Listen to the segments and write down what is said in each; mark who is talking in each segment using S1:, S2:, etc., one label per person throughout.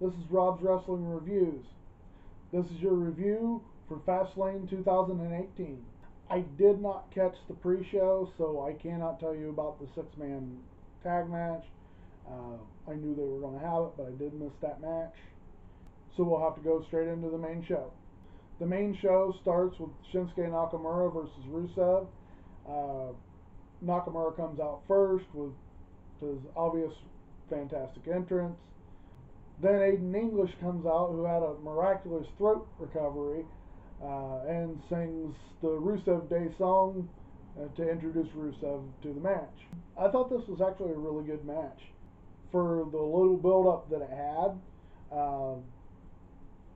S1: This is Rob's Wrestling Reviews. This is your review for Fastlane 2018. I did not catch the pre-show, so I cannot tell you about the six-man tag match. I knew they were going to have it, but I did miss that match. So we'll have to go straight into the main show. The main show starts with Shinsuke Nakamura versus Rusev. Nakamura comes out first with his obvious fantastic entrance. Then Aiden English comes out, who had a miraculous throat recovery, and sings the Rusev Day song to introduce Rusev to the match. I thought this was actually a really good match. For the little build-up that it had,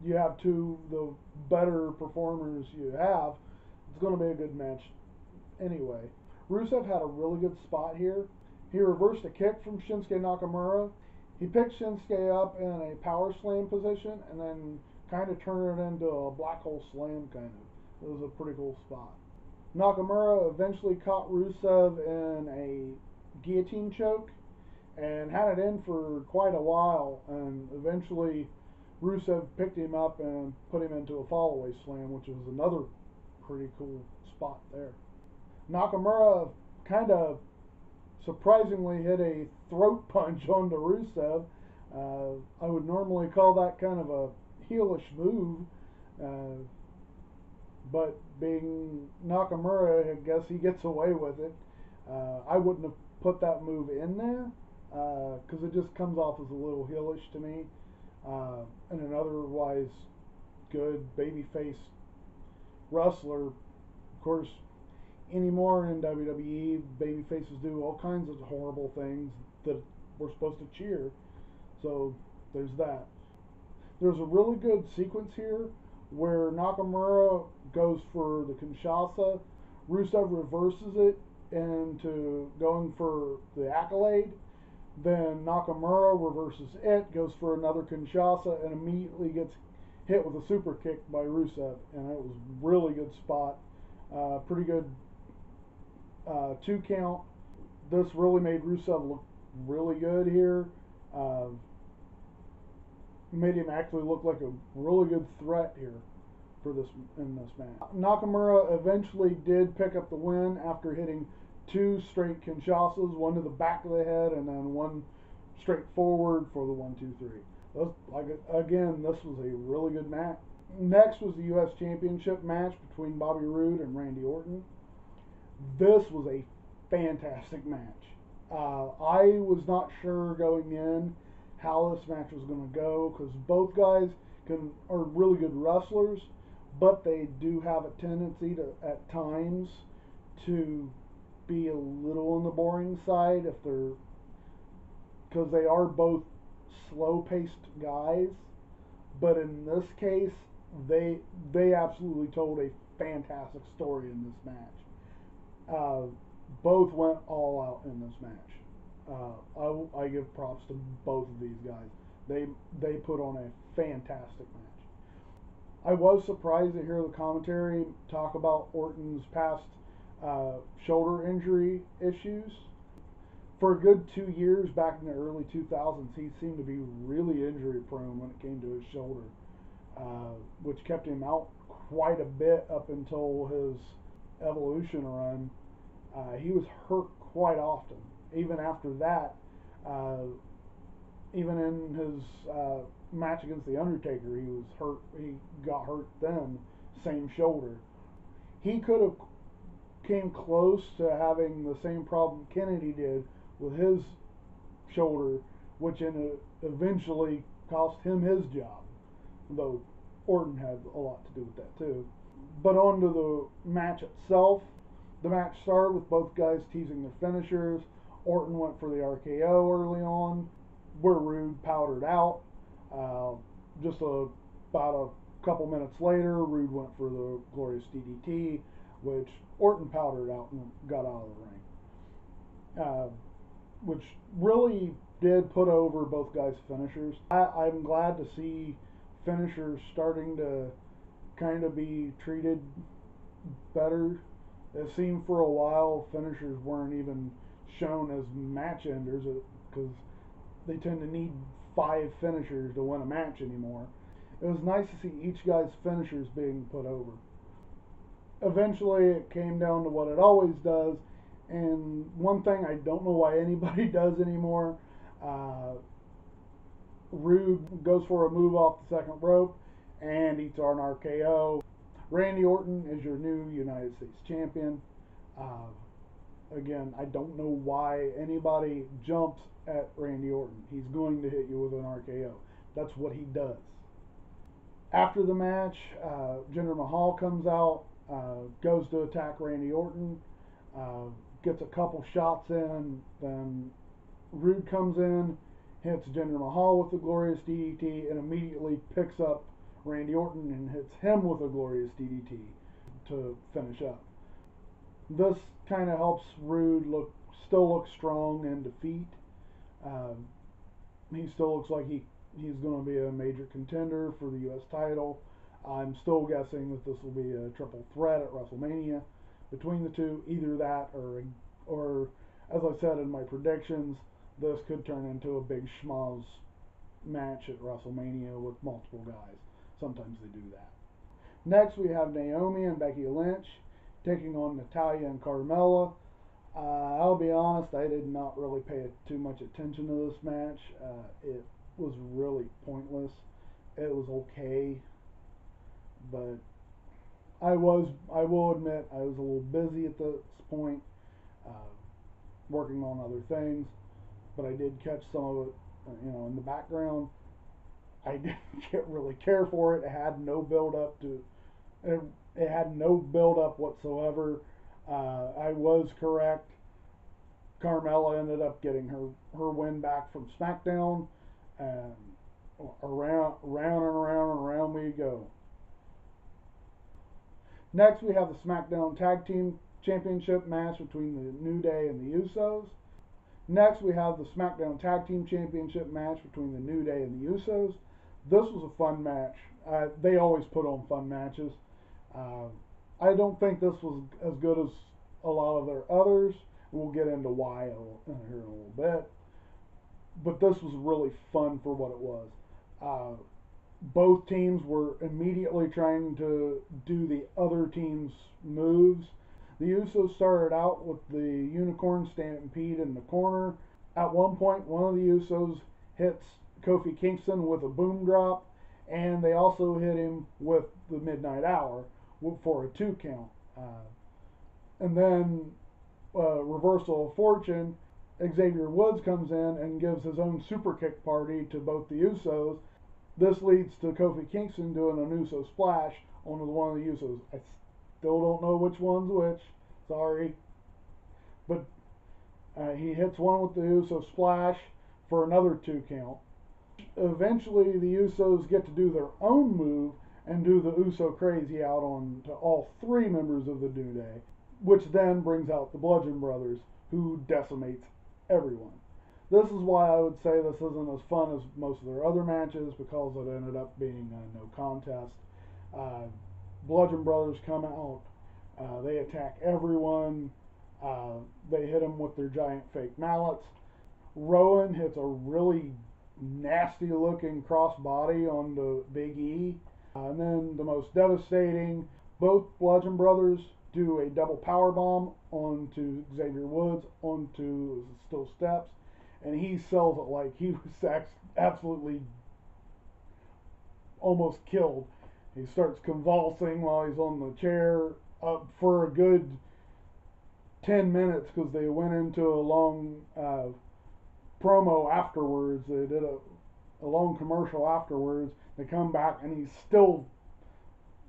S1: you have two of the better performers you have. It's going to be a good match anyway. Rusev had a really good spot here. He reversed a kick from Shinsuke Nakamura. He picked Shinsuke up in a power slam position and then kind of turned it into a black hole slam kind of. It was a pretty cool spot. Nakamura eventually caught Rusev in a guillotine choke and had it in for quite a while, and eventually Rusev picked him up and put him into a fallaway slam, which was another pretty cool spot there. Nakamura kind of surprisingly hit a throat punch onto Rusev. I would normally call that kind of a heelish move, but being Nakamura, I guess he gets away with it. I wouldn't have put that move in there because it just comes off as a little heelish to me. And an otherwise good babyface wrestler. Of course, anymore in WWE, babyfaces do all kinds of horrible things that we're supposed to cheer. So there's that. There's a really good sequence here where Nakamura goes for the Kinshasa. Rusev reverses it into going for the accolade. Then Nakamura reverses it, goes for another Kinshasa, and immediately gets hit with a super kick by Rusev. And it was a really good spot. Pretty good 2 count. This really made Rusev look really good here. Made him actually look like a really good threat here for this in this match. Nakamura eventually did pick up the win after hitting 2 straight Kinshasas, one to the back of the head and then one straight forward for the 1, 2, 3. Again, this was a really good match. Next was the U.S. Championship match between Bobby Roode and Randy Orton. This was a fantastic match. I was not sure going in how this match was going to go because both guys are really good wrestlers, but they do have a tendency to, at times, to be a little on the boring side because they are both slow-paced guys. But in this case, they absolutely told a fantastic story in this match. Both went all out in this match. I give props to both of these guys. They put on a fantastic match. I was surprised to hear the commentary talk about Orton's past shoulder injury issues. For a good 2 years back in the early 2000s, he seemed to be really injury prone when it came to his shoulder, which kept him out quite a bit up until his Evolution run. He was hurt quite often. Even after that, even in his match against The Undertaker, he was hurt. He got hurt then, same shoulder. He could have came close to having the same problem Kennedy did with his shoulder, which eventually cost him his job, though Orton had a lot to do with that too. But on to the match itself. The match started with both guys teasing their finishers. Orton went for the RKO early on, where Roode powdered out. About a couple minutes later, Roode went for the Glorious DDT, which Orton powdered out and got out of the ring, which really did put over both guys' finishers. I'm glad to see finishers starting to kind of be treated better. It seemed for a while finishers weren't even shown as match enders because they tend to need 5 finishers to win a match anymore. It was nice to see each guy's finishers being put over. Eventually, it came down to what it always does, and one thing I don't know why anybody does anymore. Rude goes for a move off the second rope and eats an RKO. Randy Orton is your new United States champion. Again, I don't know why anybody jumps at Randy Orton. He's going to hit you with an RKO. That's what he does. After the match, Jinder Mahal comes out, goes to attack Randy Orton, gets a couple shots in, then Rude comes in, hits Jinder Mahal with the Glorious DDT, and immediately picks up Randy Orton and hits him with a Glorious DDT to finish up. This kind of helps Rude still look strong in defeat. He still looks like he's going to be a major contender for the U.S. title. I'm still guessing that this will be a triple threat at WrestleMania between the two. Either that or as I said in my predictions, this could turn into a big schmoz match at WrestleMania with multiple guys. Sometimes they do that. Next, we have Naomi and Becky Lynch taking on Natalya and Carmella. I'll be honest, I did not really pay too much attention to this match. It was really pointless. It was okay, but I will admit, I was a little busy at this point, working on other things, but I did catch some of it, in the background. I didn't really care for it. It had no build up it had no build up whatsoever. I was correct. Carmella ended up getting her win back from SmackDown, and round and around we go. Next, we have the SmackDown Tag Team Championship match between the New Day and the Usos. Next, we have the SmackDown Tag Team Championship match between the New Day and the Usos. This was a fun match. They always put on fun matches. I don't think this was as good as a lot of their others. We'll get into why here in a little bit. But this was really fun for what it was. Both teams were immediately trying to do the other team's moves. The Usos started out with the Unicorn Stampede in the corner. At one point, one of the Usos hits Kofi Kingston with a boom drop, and they also hit him with the Midnight Hour for a 2 count. And then, reversal of fortune, Xavier Woods comes in and gives his own super kick party to both the Usos. This leads to Kofi Kingston doing an Uso splash on one of the Usos. I still don't know which one's which. Sorry. But he hits one with the Uso splash for another 2 count. Eventually, the Usos get to do their own move and do the Uso Crazy out on to all 3 members of the New Day, which then brings out the Bludgeon Brothers, who decimates everyone. This is why I would say this isn't as fun as most of their other matches, because it ended up being a no contest. Bludgeon Brothers come out, they attack everyone, they hit them with their giant fake mallets. Rowan hits a really nasty looking crossbody on the Big E. And then the most devastating, both Bludgeon Brothers do a double power bomb onto Xavier Woods onto steel steps, and he sells it like he was absolutely almost killed. He starts convulsing while he's on the chair for a good 10 minutes, because they went into a long promo afterwards. They did a long commercial afterwards. They come back and he's still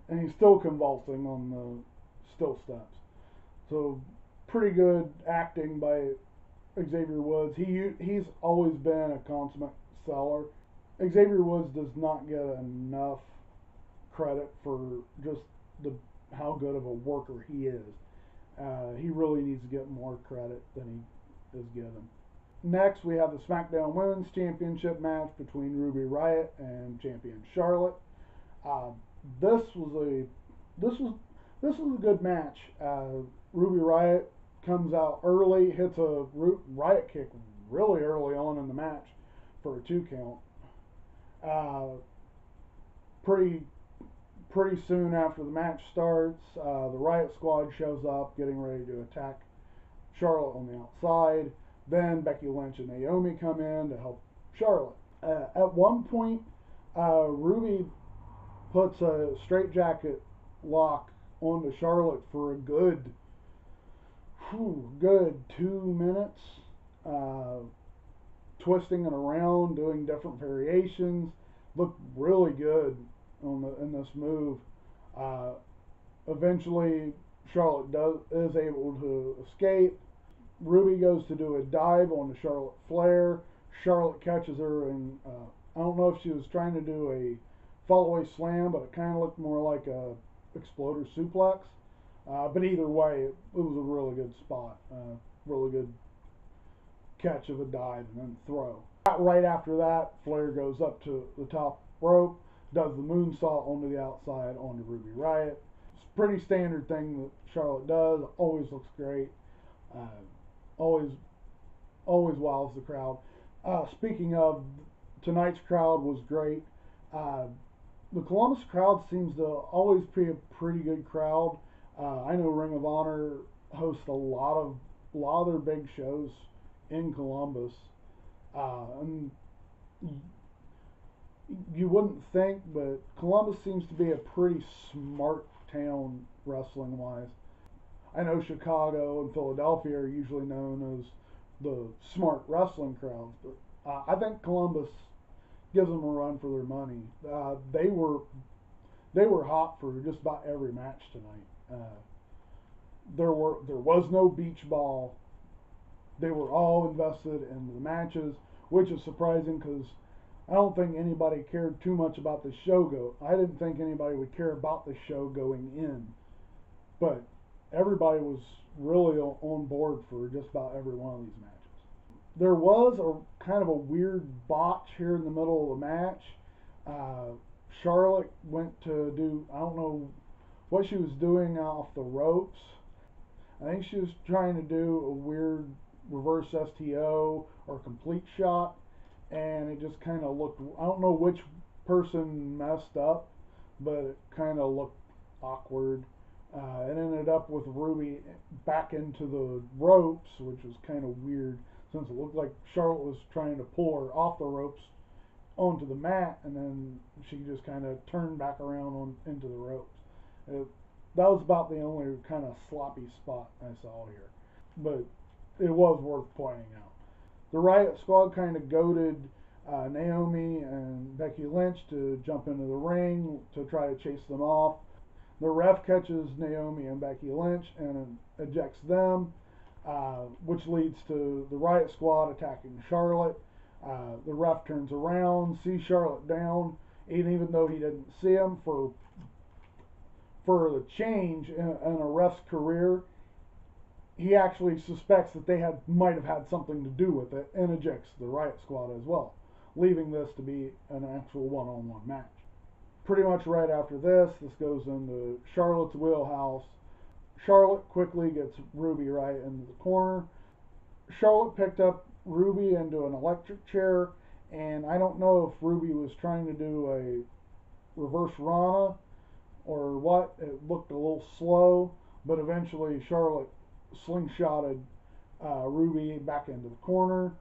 S1: convulsing on the steel steps. So pretty good acting by Xavier Woods. He's always been a consummate seller. Xavier Woods does not get enough credit for just how good of a worker he is. He really needs to get more credit than he is given. Next, we have the SmackDown Women's Championship match between Ruby Riott and champion Charlotte. This was a good match. Ruby Riott comes out early, hits a Riott kick really early on in the match for a 2 count. Uh, pretty pretty soon after the match starts, the Riott Squad shows up, getting ready to attack Charlotte on the outside. Then Becky Lynch and Naomi come in to help Charlotte. At one point, Ruby puts a straitjacket lock onto Charlotte for a good 2 minutes, twisting it around, doing different variations. Looked really good in this move. Eventually, Charlotte is able to escape. Ruby goes to do a dive on the Charlotte Flair. Charlotte catches her, and I don't know if she was trying to do a fall-away slam, but it kind of looked more like a exploder suplex. But either way, it was a really good spot. Really good catch of a dive and then throw. Right after that, Flair goes up to the top rope, does the moonsault onto the outside onto Ruby Riott. It's a pretty standard thing that Charlotte does. Always looks great. Always wows the crowd. Speaking of, tonight's crowd was great. The Columbus crowd seems to always be a pretty good crowd. I know Ring of Honor hosts a lot of their big shows in Columbus, and you wouldn't think, but Columbus seems to be a pretty smart town wrestling wise. I know Chicago and Philadelphia are usually known as the smart wrestling crowds, but I think Columbus gives them a run for their money. They were hot for just about every match tonight. There was no beach ball. They were all invested in the matches, which is surprising because I don't think anybody cared too much about the show I didn't think anybody would care about the show going in, but everybody was really on board for just about every one of these matches. There was a kind of a weird botch here in the middle of the match. Charlotte went to do, I don't know what she was doing off the ropes. I think she was trying to do a weird reverse STO or complete shot, and it just kind of looked, I don't know which person messed up, but it kind of looked awkward. It ended up with Ruby back into the ropes, which was kind of weird since it looked like Charlotte was trying to pull her off the ropes onto the mat, and then she just kind of turned back around into the ropes. That was about the only kind of sloppy spot I saw here, but it was worth pointing out. The Riott Squad kind of goaded Naomi and Becky Lynch to jump into the ring to try to chase them off. The ref catches Naomi and Becky Lynch and ejects them, which leads to the Riott Squad attacking Charlotte. The ref turns around, sees Charlotte down, and even though he didn't see him for the change in a ref's career, he actually suspects that they might have had something to do with it and ejects the Riott Squad as well, leaving this to be an actual one-on-one match. Pretty much right after this goes into Charlotte's wheelhouse. Charlotte quickly gets Ruby Riott into the corner. Charlotte picked up Ruby into an electric chair, and I don't know if Ruby was trying to do a reverse Rana or what. It looked a little slow, but eventually Charlotte slingshotted Ruby back into the corner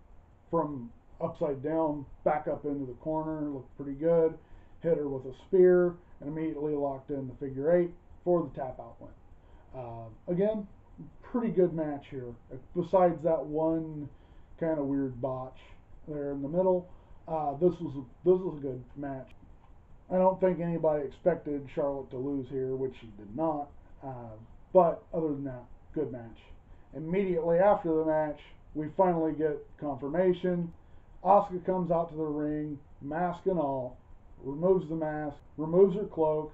S1: from upside down, back up into the corner. Looked pretty good. Hit her with a spear and immediately locked in the figure eight for the tap out win. Again, pretty good match here. Besides that one kind of weird botch there in the middle, this was a good match. I don't think anybody expected Charlotte to lose here, which she did not. But other than that, good match. Immediately after the match, we finally get confirmation. Asuka comes out to the ring, mask and all, removes the mask, removes her cloak,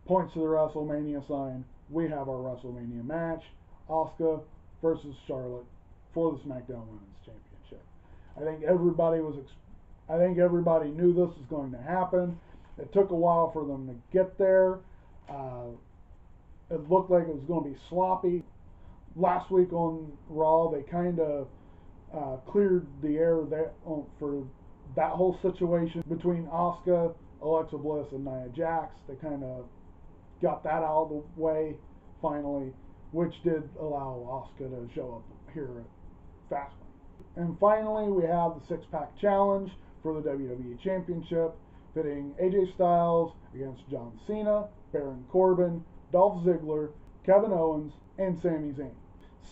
S1: points to the WrestleMania sign. We have our WrestleMania match, Asuka versus Charlotte for the SmackDown Women's Championship. I think everybody knew this was going to happen. It took a while for them to get there. It looked like it was going to be sloppy. Last week on Raw, they kind of cleared the air there for that whole situation between Asuka, Alexa Bliss, and Nia Jax, they kind of got that out of the way finally, which did allow Asuka to show up here at Fastlane. And finally, we have the six-pack challenge for the WWE Championship, pitting AJ Styles against John Cena, Baron Corbin, Dolph Ziggler, Kevin Owens, and Sami Zayn.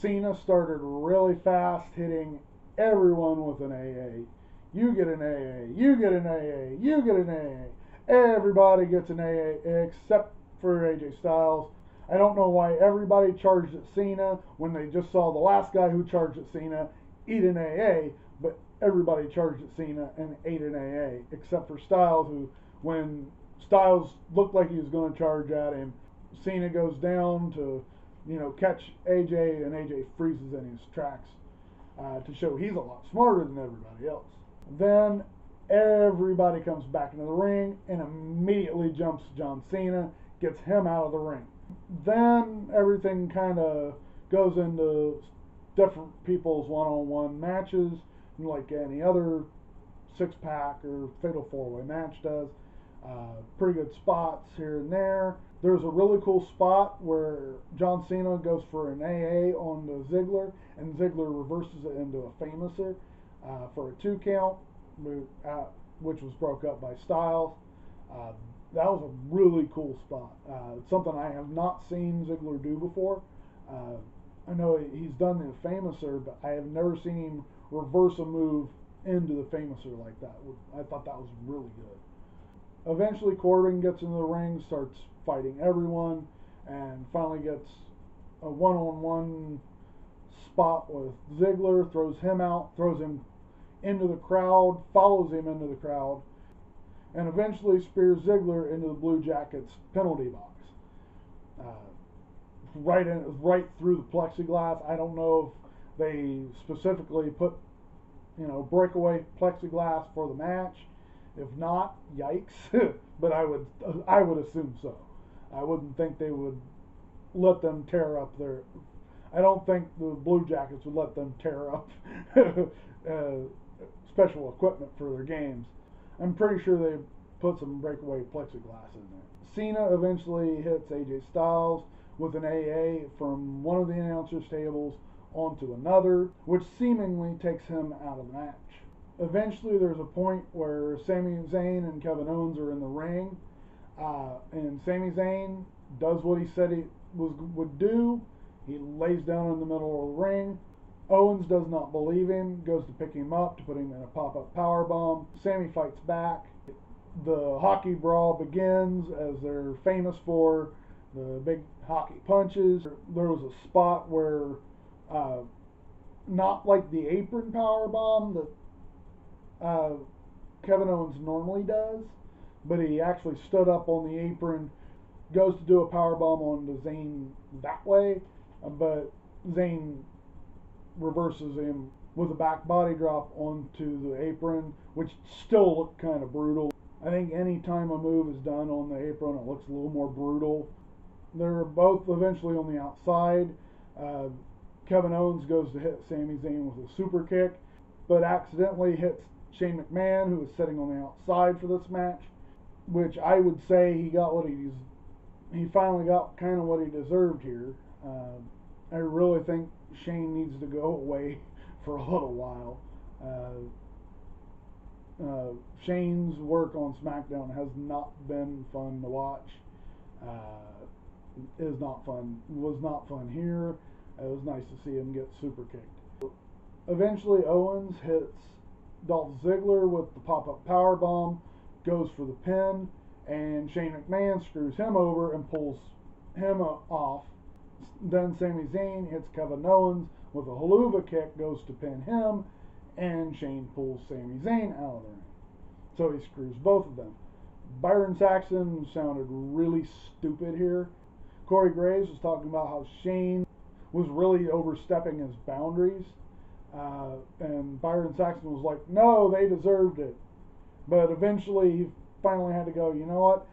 S1: Cena started really fast, hitting everyone with an AA. You get an AA, you get an AA, you get an AA. Everybody gets an AA except for AJ Styles. I don't know why everybody charged at Cena when they just saw the last guy who charged at Cena eat an AA, but everybody charged at Cena and ate an AA, except for Styles, who, when Styles looked like he was going to charge at him, Cena goes down to, catch AJ, and AJ freezes in his tracks to show he's a lot smarter than everybody else. Then everybody comes back into the ring and immediately jumps John Cena, gets him out of the ring. Then everything kind of goes into different people's one-on-one matches, like any other six-pack or fatal four-way match does. Pretty good spots here and there. There's a really cool spot where John Cena goes for an AA on the Ziggler, and Ziggler reverses it into a famouser for a 2 count, which was broke up by Styles. That was a really cool spot. It's something I have not seen Ziggler do before. I know he's done the famouser, but I have never seen him reverse a move into the famouser like that. I thought that was really good. Eventually Corbin gets into the ring, starts fighting everyone, and finally gets a one-on-one spot with Ziggler, throws him out, throws him into the crowd, follows him into the crowd, and eventually spears Ziggler into the Blue Jackets penalty box. Right through the plexiglass. I don't know if they specifically put, breakaway plexiglass for the match. If not, yikes. But I would assume so. I wouldn't think they would let them tear up their. I don't think the Blue Jackets would let them tear up special equipment for their games. I'm pretty sure they put some breakaway plexiglass in there. Cena eventually hits AJ Styles with an AA from one of the announcers' tables onto another, which seemingly takes him out of the match. Eventually there's a point where Sami Zayn and Kevin Owens are in the ring, and Sami Zayn does what he said he would do. He lays down in the middle of the ring. Owens does not believe him, goes to pick him up to put him in a pop-up powerbomb. Sami fights back. The hockey brawl begins, as they're famous for, the big hockey punches. There was a spot where, not like the apron powerbomb that Kevin Owens normally does, but he actually stood up on the apron, goes to do a powerbomb on the Zayn that way, but Zayn reverses him with a back body drop onto the apron, which still looked kind of brutal. I think any time a move is done on the apron, it looks a little more brutal. They're both eventually on the outside. Kevin Owens goes to hit Sami Zayn with a super kick, but accidentally hits Shane McMahon, who was sitting on the outside for this match, which I would say he finally got kind of what he deserved here. I really think Shane needs to go away for a little while. Shane's work on SmackDown has not been fun to watch. Was not fun here. It was nice to see him get super kicked. Eventually Owens hits Dolph Ziggler with the pop-up powerbomb, goes for the pin, and Shane McMahon screws him over and pulls him off. Then Sami Zayn hits Kevin Owens with a haluva kick, goes to pin him, and Shane pulls Sami Zayn out of the ring. So he screws both of them. Byron Saxton sounded really stupid here. Corey Graves was talking about how Shane was really overstepping his boundaries, and Byron Saxton was like, no, they deserved it. But eventually he finally had to go, you know what,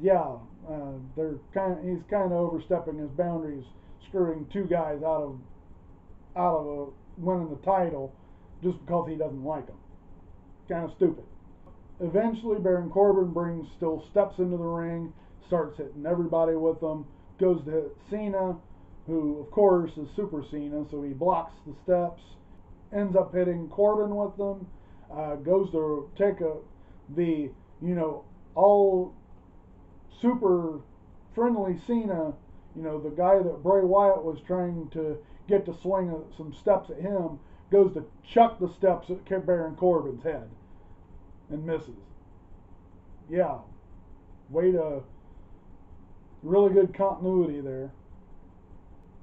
S1: yeah, he's kind of overstepping his boundaries, screwing two guys out of winning the title just because he doesn't like them. kind of stupid. Eventually, Baron Corbin brings steel steps into the ring, starts hitting everybody with them, goes to hit Cena, who of course is Super Cena, so he blocks the steps, ends up hitting Corbin with them, goes to take the all super friendly Cena, the guy that Bray Wyatt was trying to get to swing some steps at him, goes to chuck the steps at Baron Corbin's head and misses. Yeah, way to really good continuity there.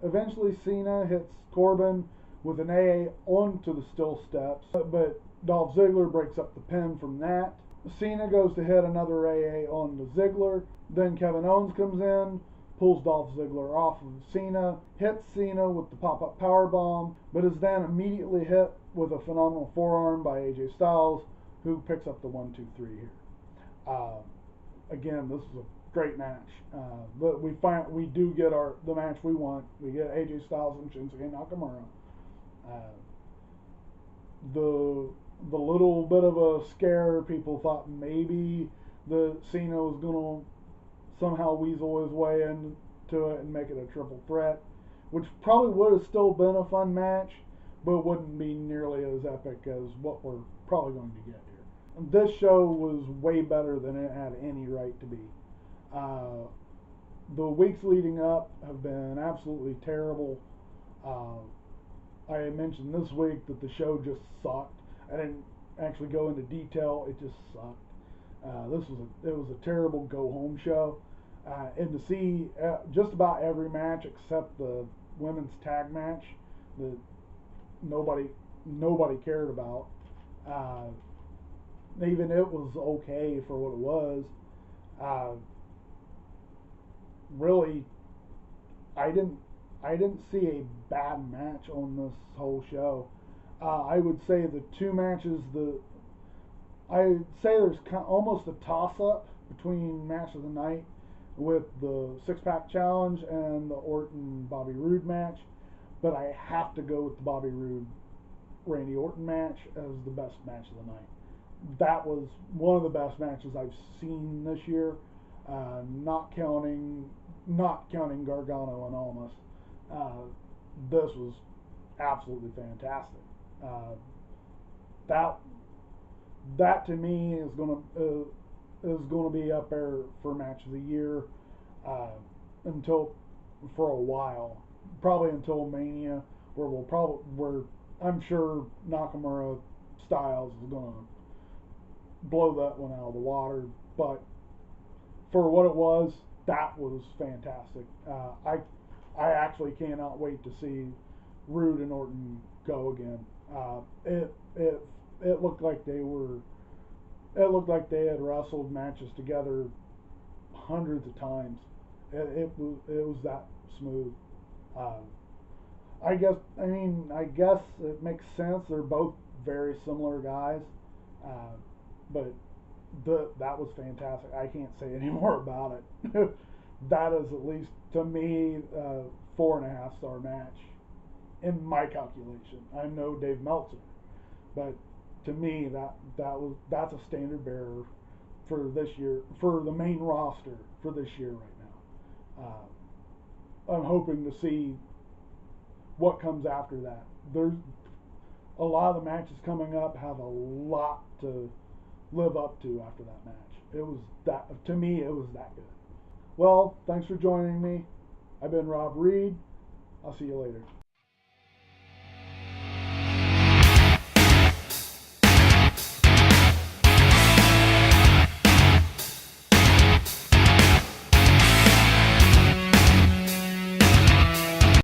S1: Eventually, Cena hits Corbin with an AA onto the steel steps, but Dolph Ziggler breaks up the pin from that. Cena goes to hit another AA onto Ziggler. Then Kevin Owens comes in, pulls Dolph Ziggler off of Cena, hits Cena with the pop-up powerbomb, but is then immediately hit with a phenomenal forearm by AJ Styles, who picks up the 1-2-3 here. Again, this is a great match, but we do get the match we want. We get AJ Styles and Shinsuke Nakamura. The little bit of a scare, people thought maybe the Cena was gonna somehow weasel his way into it and make it a triple threat, which probably would have still been a fun match, but wouldn't be nearly as epic as what we're probably going to get here. This show was way better than it had any right to be. The weeks leading up have been absolutely terrible. I mentioned this week that the show just sucked. I didn't actually go into detail. It just sucked. It was a terrible go home show, and to see just about every match except the women's tag match that nobody cared about. Even it was okay for what it was. Really, I didn't see a bad match on this whole show. I would say the two matches, I'd say there's almost a toss-up between match of the night with the six-pack challenge and the Orton-Bobby Roode match, but I have to go with the Bobby Roode-Randy Orton match as the best match of the night. That was one of the best matches I've seen this year, not counting Gargano and Almas. This was absolutely fantastic. That to me is gonna be up there for match of the year for a while, probably until Mania, where I'm sure Nakamura Styles is gonna blow that one out of the water. But for what it was, that was fantastic. I actually cannot wait to see Roode and Orton go again. It looked like they had wrestled matches together hundreds of times. It was that smooth. I guess it makes sense. They're both very similar guys, but that was fantastic. I can't say any more about it. That is, at least to me, a 4.5-star match in my calculation. I'm no Dave Meltzer, but to me that's a standard bearer for this year, for the main roster for this year right now. I'm hoping to see what comes after that. There's a lot of the matches coming up have a lot to live up to after that match. To me, it was that good. Well, thanks for joining me. I've been Rob Reed. I'll see you later.